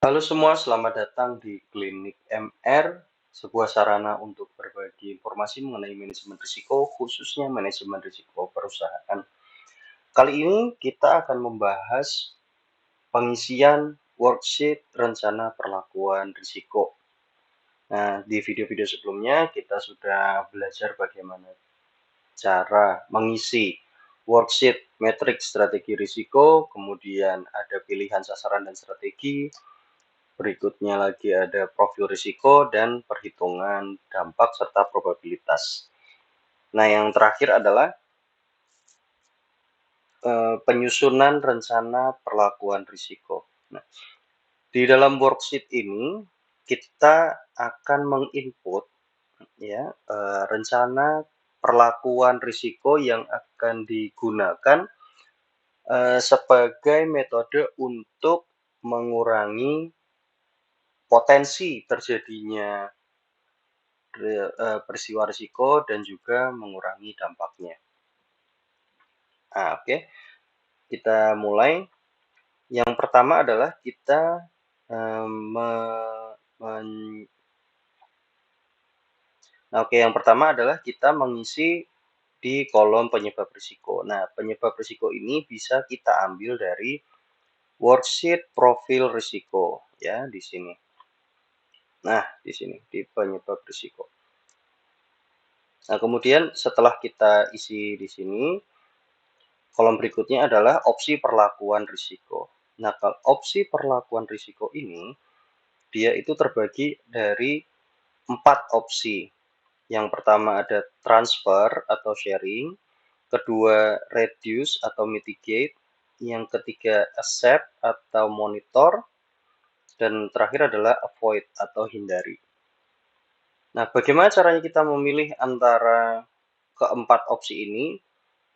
Halo semua, selamat datang di Klinik MR, sebuah sarana untuk berbagi informasi mengenai manajemen risiko, khususnya manajemen risiko perusahaan. Kali ini kita akan membahas pengisian worksheet rencana perlakuan risiko. Nah, di video-video sebelumnya kita sudah belajar bagaimana cara mengisi worksheet metrik strategi risiko, kemudian ada pilihan sasaran dan strategi. Berikutnya lagi ada profil risiko dan perhitungan dampak serta probabilitas. Nah, yang terakhir adalah penyusunan rencana perlakuan risiko. Nah, di dalam worksheet ini kita akan menginput ya rencana perlakuan risiko yang akan digunakan sebagai metode untuk mengurangi potensi terjadinya peristiwa risiko dan juga mengurangi dampaknya. Nah, oke. Kita mulai. Yang pertama adalah kita yang pertama adalah kita mengisi di kolom penyebab risiko. Nah, penyebab risiko ini bisa kita ambil dari worksheet profil risiko ya di sini. Nah, di sini di penyebab risiko. Nah, kemudian setelah kita isi di sini, kolom berikutnya adalah opsi perlakuan risiko. Nah, kalau opsi perlakuan risiko ini, dia itu terbagi dari 4 opsi. Yang pertama ada transfer atau sharing, kedua reduce atau mitigate, yang ketiga accept atau monitor, dan terakhir adalah avoid atau hindari. Nah, bagaimana caranya kita memilih antara keempat opsi ini?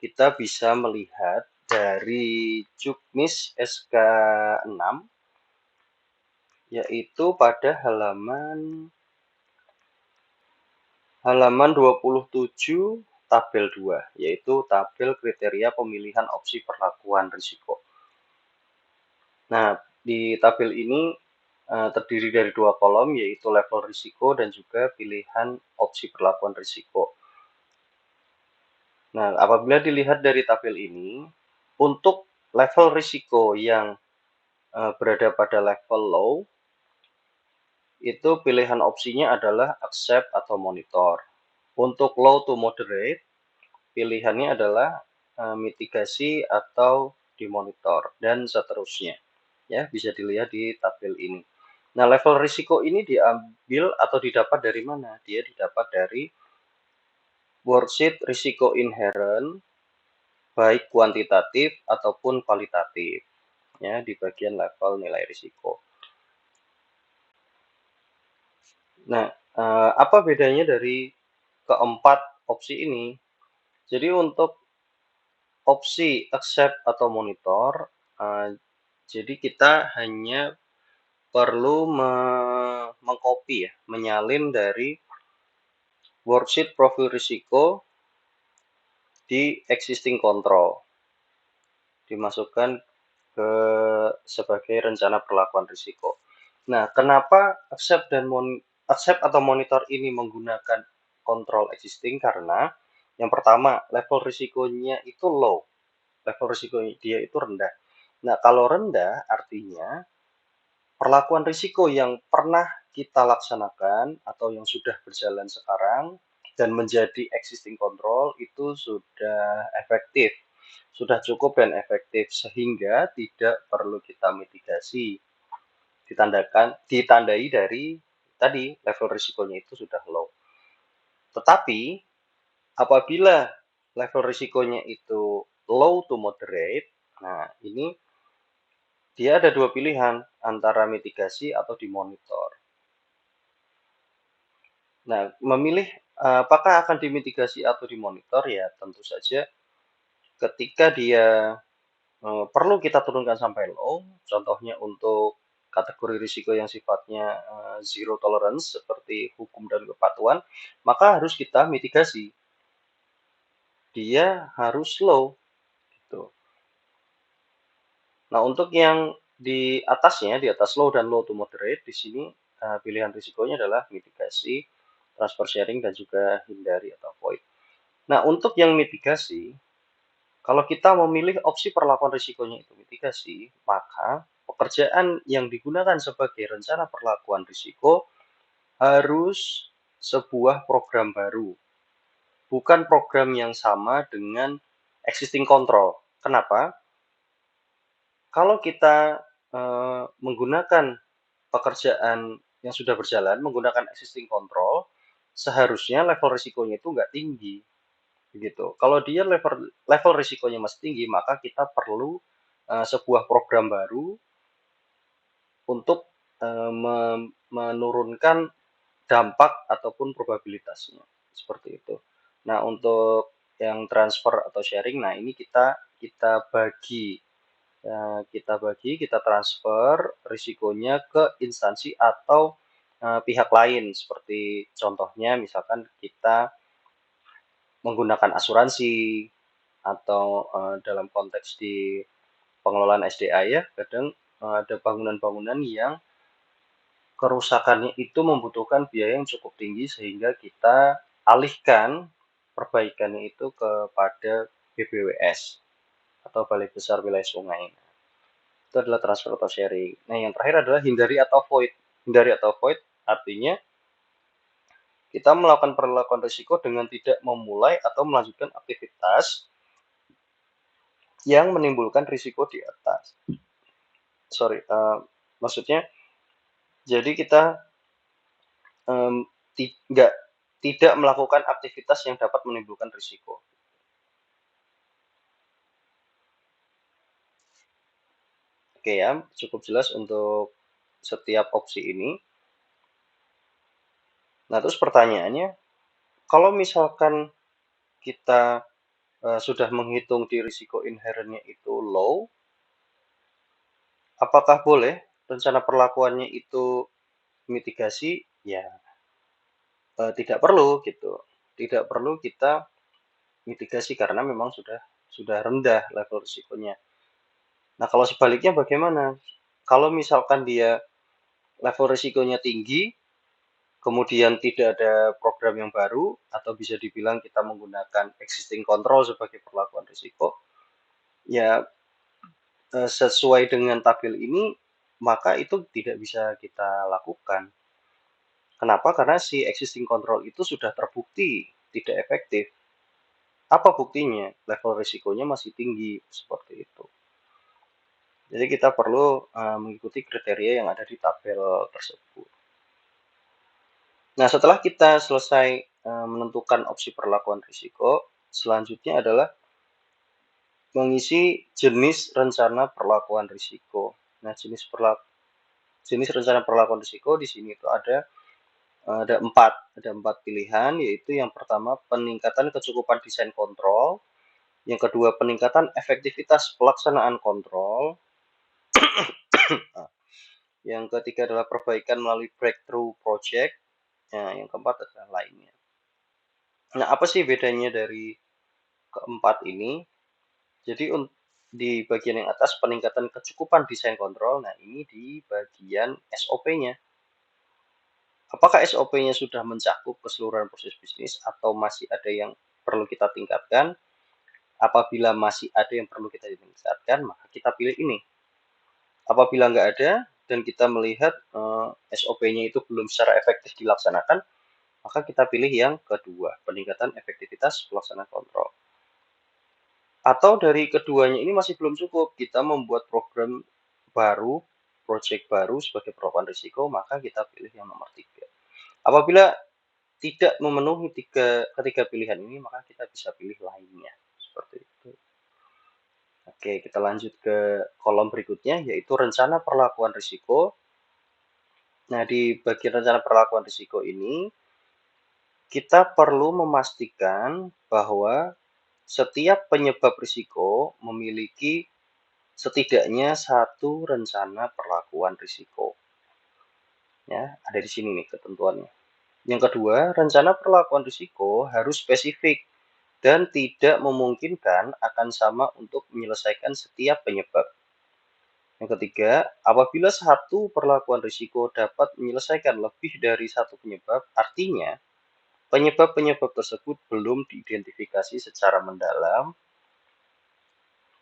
Kita bisa melihat dari Juknis SK6, yaitu pada halaman 27 tabel 2, yaitu tabel kriteria pemilihan opsi perlakuan risiko. Nah, di tabel ini terdiri dari 2 kolom, yaitu level risiko dan juga pilihan opsi perlakuan risiko. Nah, apabila dilihat dari tabel ini, untuk level risiko yang berada pada level low, itu pilihan opsinya adalah accept atau monitor. Untuk low to moderate, pilihannya adalah mitigasi atau dimonitor, dan seterusnya. Ya, bisa dilihat di tabel ini. Nah, level risiko ini diambil atau didapat dari mana? Dia didapat dari worksheet risiko inherent, baik kuantitatif ataupun kualitatif, ya, di bagian level nilai risiko. Nah, apa bedanya dari keempat opsi ini? Jadi untuk opsi accept atau monitor, jadi kita hanya perlu mengcopy ya, menyalin dari worksheet profil risiko di existing control, dimasukkan ke sebagai rencana perlakuan risiko. Nah, kenapa accept atau monitor ini menggunakan kontrol existing? Karena yang pertama, level risikonya itu low. Level risiko dia itu rendah. Nah, kalau rendah artinya perlakuan risiko yang pernah kita laksanakan atau yang sudah berjalan sekarang dan menjadi existing control itu sudah efektif, sudah cukup dan efektif, sehingga tidak perlu kita mitigasi. Ditandai dari tadi level risikonya itu sudah low. Tetapi apabila level risikonya itu low to moderate, nah ini dia ada 2 pilihan antara mitigasi atau dimonitor. Nah, memilih apakah akan dimitigasi atau dimonitor, ya tentu saja ketika dia perlu kita turunkan sampai low, contohnya untuk kategori risiko yang sifatnya zero tolerance seperti hukum dan kepatuhan, maka harus kita mitigasi. Dia harus low gitu. Nah, untuk yang Di atasnya, di atas low dan low to moderate, di sini pilihan risikonya adalah mitigasi, transfer sharing, dan juga hindari atau avoid. Nah, untuk yang mitigasi, kalau kita memilih opsi perlakuan risikonya itu mitigasi, maka pekerjaan yang digunakan sebagai rencana perlakuan risiko harus sebuah program baru, bukan program yang sama dengan existing control. Kenapa? Kalau kita menggunakan pekerjaan yang sudah berjalan menggunakan existing control, seharusnya level risikonya itu nggak tinggi, begitu. Kalau dia level risikonya masih tinggi, maka kita perlu sebuah program baru untuk menurunkan dampak ataupun probabilitasnya, seperti itu. Nah, untuk yang transfer atau sharing, nah ini kita bagi. Kita transfer risikonya ke instansi atau pihak lain, seperti contohnya misalkan kita menggunakan asuransi atau dalam konteks di pengelolaan SDA ya, kadang ada bangunan-bangunan yang kerusakannya itu membutuhkan biaya yang cukup tinggi sehingga kita alihkan perbaikannya itu kepada BBWS atau Balai Besar Wilayah Sungai. Itu adalah transfer atau sharing. Nah, yang terakhir adalah hindari atau void. Hindari atau void artinya kita melakukan perlakuan risiko dengan tidak memulai atau melanjutkan aktivitas yang menimbulkan risiko di atas. Sorry, maksudnya jadi kita tidak melakukan aktivitas yang dapat menimbulkan risiko. Oke ya, cukup jelas untuk setiap opsi ini. Nah, terus pertanyaannya, kalau misalkan kita sudah menghitung di risiko inherentnya itu low, apakah boleh rencana perlakuannya itu mitigasi? Ya, tidak perlu gitu. Tidak perlu kita mitigasi karena memang sudah rendah level risikonya. Nah, kalau sebaliknya bagaimana? Kalau misalkan dia level risikonya tinggi, kemudian tidak ada program yang baru, atau bisa dibilang kita menggunakan existing control sebagai perlakuan risiko, ya sesuai dengan tabel ini, maka itu tidak bisa kita lakukan. Kenapa? Karena si existing control itu sudah terbukti tidak efektif. Apa buktinya? Level risikonya masih tinggi, seperti itu. Jadi kita perlu mengikuti kriteria yang ada di tabel tersebut. Nah, setelah kita selesai menentukan opsi perlakuan risiko, selanjutnya adalah mengisi jenis rencana perlakuan risiko. Nah, jenis rencana perlakuan risiko di sini itu ada empat pilihan, yaitu yang pertama peningkatan kecukupan desain kontrol, yang kedua peningkatan efektivitas pelaksanaan kontrol, yang ketiga adalah perbaikan melalui breakthrough project, nah, yang keempat adalah lainnya. Nah, apa sih bedanya dari keempat ini? Jadi di bagian yang atas peningkatan kecukupan desain kontrol, nah ini di bagian SOP-nya. Apakah SOP-nya sudah mencakup keseluruhan proses bisnis atau masih ada yang perlu kita tingkatkan? Apabila masih ada yang perlu kita tingkatkan, maka kita pilih ini. Apabila nggak ada dan kita melihat SOP-nya itu belum secara efektif dilaksanakan, maka kita pilih yang kedua, peningkatan efektivitas pelaksanaan kontrol. Atau dari keduanya ini masih belum cukup, kita membuat program baru, project baru sebagai perlakuan risiko, maka kita pilih yang nomor 3. Apabila tidak memenuhi ketiga pilihan ini, maka kita bisa pilih lainnya. Seperti itu. Oke, kita lanjut ke kolom berikutnya, yaitu rencana perlakuan risiko. Nah, di bagian rencana perlakuan risiko ini, kita perlu memastikan bahwa setiap penyebab risiko memiliki setidaknya satu rencana perlakuan risiko. Ya, ada di sini nih ketentuannya. Yang kedua, rencana perlakuan risiko harus spesifik dan tidak memungkinkan akan sama untuk menyelesaikan setiap penyebab. Yang ketiga, apabila satu perlakuan risiko dapat menyelesaikan lebih dari satu penyebab, artinya penyebab-penyebab tersebut belum diidentifikasi secara mendalam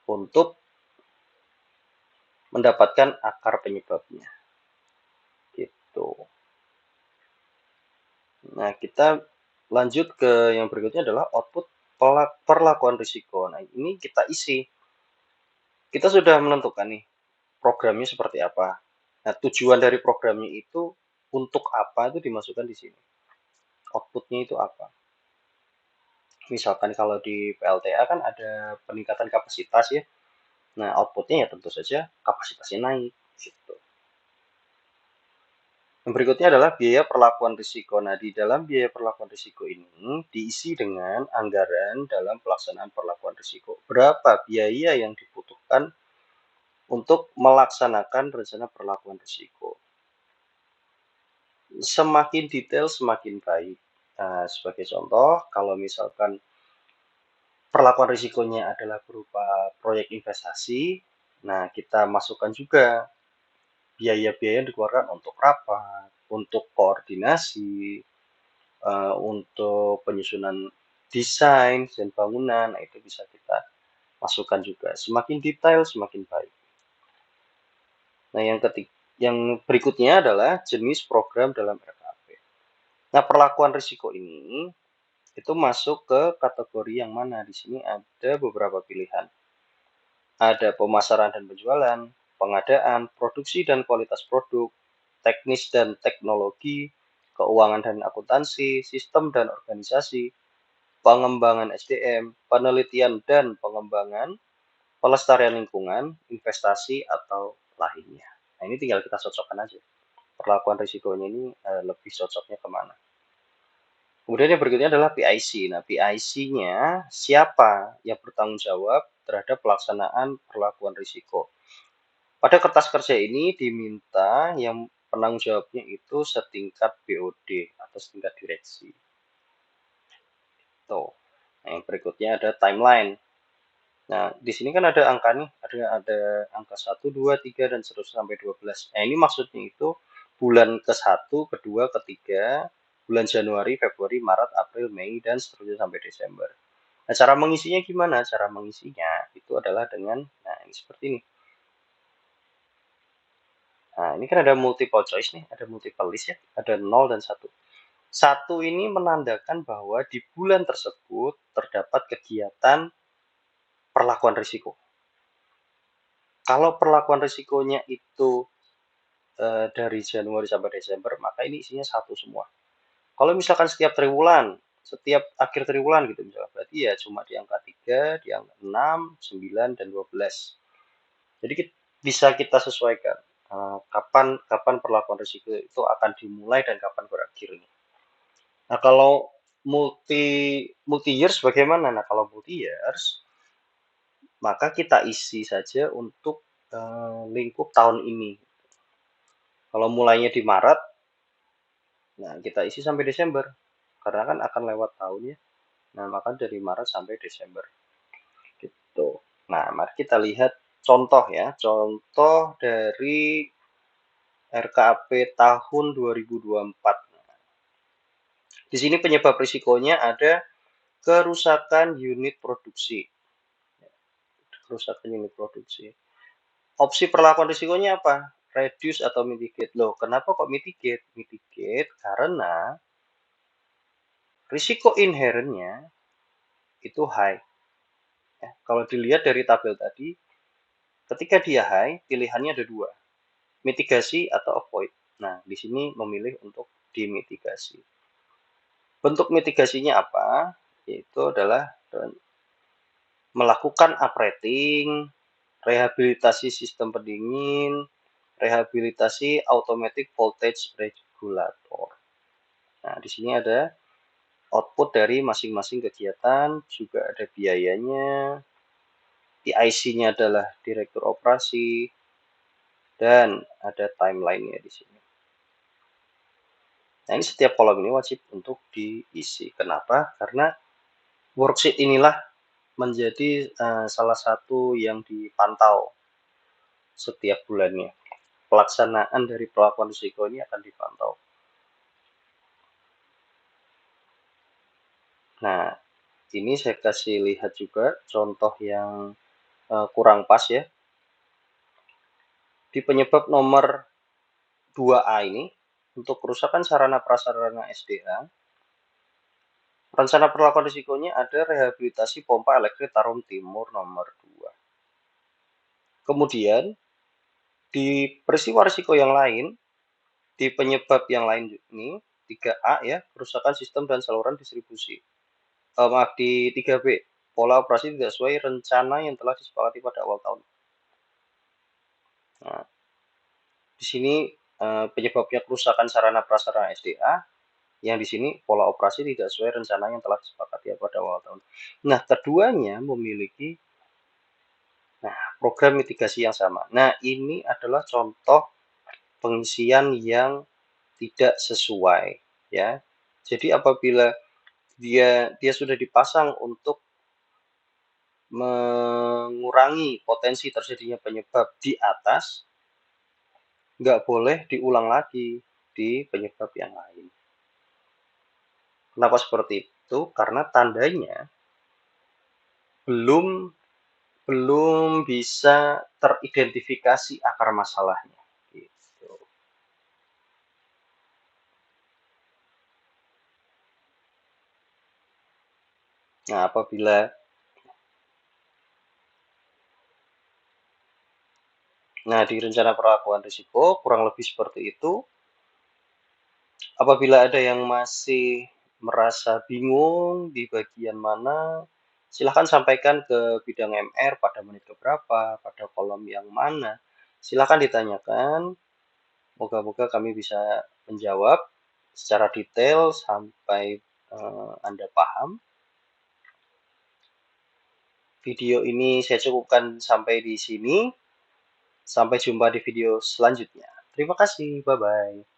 untuk mendapatkan akar penyebabnya. Gitu. Nah, kita lanjut ke yang berikutnya adalah output perlakuan risiko. Nah, ini kita isi. Kita sudah menentukan nih programnya seperti apa. Nah, tujuan dari programnya itu untuk apa itu dimasukkan di sini. Outputnya itu apa? Misalkan kalau di PLTA kan ada peningkatan kapasitas ya. Nah, outputnya ya tentu saja kapasitasnya naik. Gitu. Yang berikutnya adalah biaya perlakuan risiko. Nah, di dalam biaya perlakuan risiko ini diisi dengan anggaran dalam pelaksanaan perlakuan risiko. Berapa biaya yang dibutuhkan untuk melaksanakan rencana perlakuan risiko. Semakin detail, semakin baik. Nah, sebagai contoh, kalau misalkan perlakuan risikonya adalah berupa proyek investasi, nah kita masukkan juga biaya-biaya yang dikeluarkan untuk rapat, untuk koordinasi, untuk penyusunan desain dan bangunan, nah itu bisa kita masukkan juga. Semakin detail, semakin baik. Nah, yang berikutnya adalah jenis program dalam RKP. Nah, perlakuan risiko ini itu masuk ke kategori yang mana? Di sini ada beberapa pilihan. Ada pemasaran dan penjualan, pengadaan, produksi dan kualitas produk, teknis dan teknologi, keuangan dan akuntansi, sistem dan organisasi, pengembangan SDM, penelitian dan pengembangan, pelestarian lingkungan, investasi, atau lainnya. Nah, ini tinggal kita cocokkan aja. Perlakuan risikonya ini lebih cocoknya kemana. Kemudian yang berikutnya adalah PIC. Nah, PIC-nya siapa yang bertanggung jawab terhadap pelaksanaan perlakuan risiko. Pada kertas kerja ini diminta yang penanggung jawabnya itu setingkat BOD atau setingkat direksi. Tuh. Nah, yang berikutnya ada timeline. Nah, di sini kan ada angka nih, ada angka 1, 2, 3 dan seterusnya sampai 12. Nah, ini maksudnya itu bulan ke-1, kedua, ketiga, bulan Januari, Februari, Maret, April, Mei dan seterusnya sampai Desember. Nah, cara mengisinya gimana? Cara mengisinya itu adalah dengan ini seperti ini. Nah, ini kan ada multiple choice nih, ada multiple list ya, ada 0 dan 1. 1 ini menandakan bahwa di bulan tersebut terdapat kegiatan perlakuan risiko. Kalau perlakuan risikonya itu dari Januari sampai Desember, maka ini isinya 1 semua. Kalau misalkan setiap triwulan, setiap akhir triwulan gitu misalnya, berarti ya cuma di angka 3, di angka 6, 9, dan 12. Jadi bisa kita sesuaikan kapan perlakuan risiko itu akan dimulai dan kapan berakhirnya. Nah, kalau multi years bagaimana? Nah, kalau multi years maka kita isi saja untuk lingkup tahun ini. Kalau mulainya di Maret, nah kita isi sampai Desember. Karena kan akan lewat tahunnya. Nah, maka dari Maret sampai Desember. Gitu. Nah, mari kita lihat contoh ya. Contoh dari RKAP tahun 2024. Di sini penyebab risikonya ada kerusakan unit produksi. Kerusakan unit produksi. Opsi perlakuan risikonya apa? Reduce atau mitigate. Loh, kenapa kok mitigate? Mitigate karena risiko inherentnya itu high. Ya, kalau dilihat dari tabel tadi, ketika dia high, pilihannya ada 2. Mitigasi atau avoid. Nah, di sini memilih untuk dimitigasi. Bentuk mitigasinya apa? Yaitu adalah melakukan uprating, rehabilitasi sistem pendingin, rehabilitasi automatic voltage regulator. Nah, di sini ada output dari masing-masing kegiatan, juga ada biayanya. PIC-nya adalah direktur operasi, dan ada timeline-nya di sini. Nah, ini setiap kolom ini wajib untuk diisi. Kenapa? Karena worksheet inilah menjadi salah satu yang dipantau setiap bulannya. Pelaksanaan dari pelaporan risiko ini akan dipantau. Nah, ini saya kasih lihat juga contoh yang kurang pas ya. Di penyebab nomor 2A ini, untuk kerusakan sarana prasarana SDA, rencana perlakuan risikonya ada rehabilitasi pompa elektrik Tarum Timur nomor 2. Kemudian, di peristiwa risiko yang lain, di penyebab yang lain ini, 3A ya, kerusakan sistem dan saluran distribusi. Maaf, di 3B, pola operasi tidak sesuai rencana yang telah disepakati pada awal tahun. Nah, di sini penyebabnya kerusakan sarana prasarana SDA, yang di sini pola operasi tidak sesuai rencana yang telah disepakati pada awal tahun. Nah, keduanya memiliki program mitigasi yang sama. Nah, ini adalah contoh pengisian yang tidak sesuai ya. Jadi apabila dia sudah dipasang untuk mengurangi potensi terjadinya penyebab di atas, nggak boleh diulang lagi di penyebab yang lain. Kenapa seperti itu? Karena tandanya belum bisa teridentifikasi akar masalahnya. Gitu. Nah, di rencana perlakuan risiko kurang lebih seperti itu. Apabila ada yang masih merasa bingung di bagian mana, silahkan sampaikan ke bidang MR pada menit keberapa, pada kolom yang mana. Silahkan ditanyakan. Moga-moga kami bisa menjawab secara detail sampai Anda paham. Video ini saya cukupkan sampai di sini. Sampai jumpa di video selanjutnya. Terima kasih. Bye-bye.